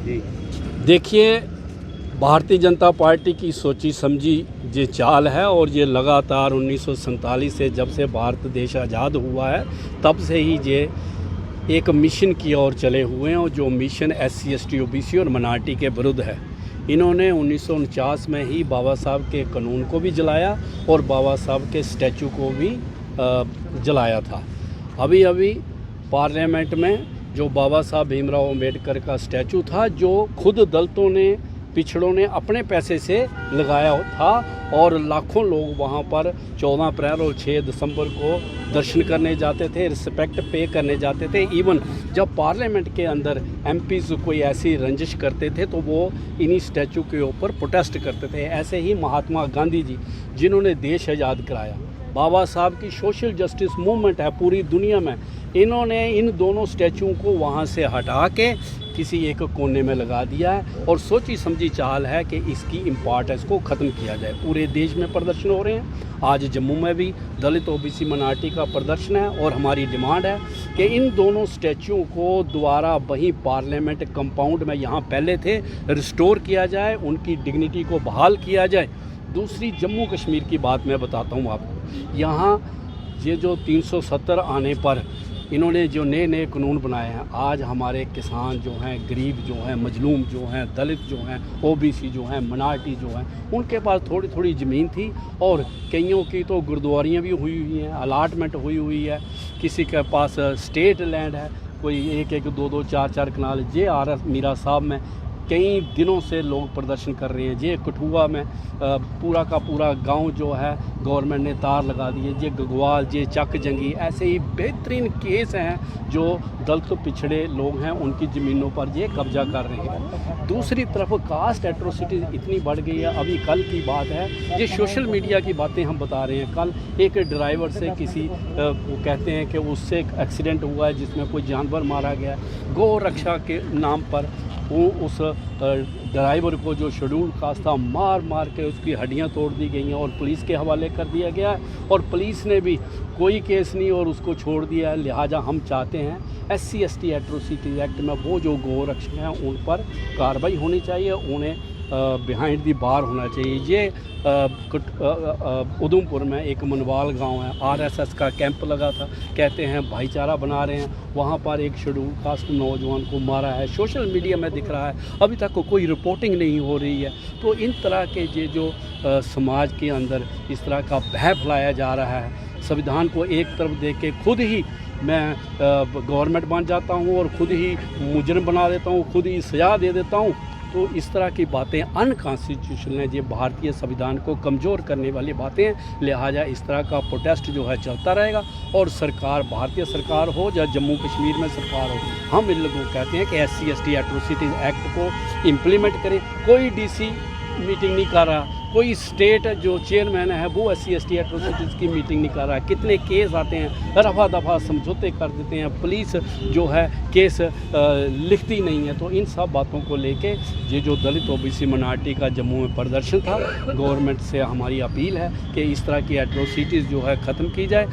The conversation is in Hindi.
जी देखिए, भारतीय जनता पार्टी की सोची समझी ये चाल है और ये लगातार 1947 से जब से भारत देश आज़ाद हुआ है तब से ही ये एक मिशन की ओर चले हुए हैं और जो मिशन SC ST OBC और मिnority के विरुद्ध है। इन्होंने 1949 में ही बाबा साहब के कानून को भी जलाया और बाबा साहब के स्टैचू को भी जलाया था। अभी अभी पार्लियामेंट में जो बाबा साहब भीमराव अम्बेडकर का स्टैचू था, जो खुद दलितों ने, पिछड़ों ने अपने पैसे से लगाया था और लाखों लोग वहाँ पर 14 अप्रैल और 6 दिसंबर को दर्शन करने जाते थे, रिस्पेक्ट पे करने जाते थे। इवन जब पार्लियामेंट के अंदर MPs कोई ऐसी रंजिश करते थे तो वो इन्हीं स्टैचू के ऊपर प्रोटेस्ट करते थे। ऐसे ही महात्मा गांधी जी, जिन्होंने देश आज़ाद कराया, बाबा साहब की सोशल जस्टिस मूवमेंट है पूरी दुनिया में, इन्होंने इन दोनों स्टैचू को वहाँ से हटा के किसी एक कोने में लगा दिया है और सोची समझी चाल है कि इसकी इम्पोर्टेंस को ख़त्म किया जाए। पूरे देश में प्रदर्शन हो रहे हैं। आज जम्मू में भी दलित OBC मिnority का प्रदर्शन है और हमारी डिमांड है कि इन दोनों स्टैचू को दोबारा वहीं पार्लियामेंट कंपाउंड में यहाँ पहले थे रिस्टोर किया जाए, उनकी डिग्निटी को बहाल किया जाए। दूसरी जम्मू कश्मीर की बात मैं बताता हूँ आपको। यहाँ ये जो 370 आने पर इन्होंने जो नए नए कानून बनाए हैं, आज हमारे किसान जो हैं, गरीब जो हैं, मजलूम जो हैं, दलित जो हैं, OBC जो हैं, मिnority जो हैं, उनके पास थोड़ी थोड़ी ज़मीन थी और कईयों की तो गुरुद्वारियाँ भी हुई हुई हैं, अलाटमेंट हुई हुई है, किसी के पास स्टेट लैंड है, कोई 1-1, 2-2, 4-4 कनाल। जे RS मीरा साहब में कई दिनों से लोग प्रदर्शन कर रहे हैं। ये कठुआ में पूरा का पूरा गांव जो है गवर्नमेंट ने तार लगा दिए। ये गगवाल, ये चक जंगी, ऐसे ही बेहतरीन केस हैं जो दलित पिछड़े लोग हैं उनकी ज़मीनों पर ये कब्जा कर रहे हैं। दूसरी तरफ कास्ट एट्रोसिटीज़ इतनी बढ़ गई है। अभी कल की बात है, ये सोशल मीडिया की बातें हम बता रहे हैं। कल एक ड्राइवर से किसी वो कहते हैं कि उससे एक एक्सीडेंट हुआ है जिसमें कोई जानवर मारा गया। गौ रक्षा के नाम पर वो उस ड्राइवर को जो शेड्यूल कास्ट था मार मार के उसकी हड्डियां तोड़ दी गई हैं और पुलिस के हवाले कर दिया गया है और पुलिस ने भी कोई केस नहीं और उसको छोड़ दिया है। लिहाजा हम चाहते हैं SC ST एट्रोसिटी एक्ट में वो जो गौ रक्षक हैं उन पर कार्रवाई होनी चाहिए, उन्हें बिहाइंड दी बार होना चाहिए। ये उधमपुर में एक मनवाल गांव है, RSS का कैंप लगा था, कहते हैं भाईचारा बना रहे हैं, वहाँ पर एक शेड्यूल कास्ट नौजवान को मारा है, सोशल मीडिया में दिख रहा है, अभी तक कोई रिपोर्टिंग नहीं हो रही है। तो इन तरह के ये जो समाज के अंदर इस तरह का भय फैलाया जा रहा है, संविधान को एक तरफ देख के खुद ही मैं गवर्नमेंट बन जाता हूँ और खुद ही मुजरिम बना देता हूँ, खुद ही सजा दे देता हूँ, तो इस तरह की बातें अनकॉन्स्टिट्यूशनल हैं। ये भारतीय संविधान को कमज़ोर करने वाली बातें हैं। लिहाजा इस तरह का प्रोटेस्ट जो है चलता रहेगा और सरकार, भारतीय सरकार हो या जम्मू कश्मीर में सरकार हो, हम इन लोगों को कहते हैं कि SC ST एट्रोसिटीज़ एक्ट को इम्प्लीमेंट करें। कोई DC मीटिंग नहीं कर रहा, कोई स्टेट जो चेयरमैन है वो SC ST एट्रोसिटीज़ की मीटिंग नहीं कर रहा है। कितने केस आते हैं, रफा दफा समझौते कर देते हैं, पुलिस जो है केस लिखती नहीं है। तो इन सब बातों को लेके ये जो दलित OBC मिnority का जम्मू में प्रदर्शन था, गवर्नमेंट से हमारी अपील है कि इस तरह की एट्रोसिटीज़ जो है ख़त्म की जाए।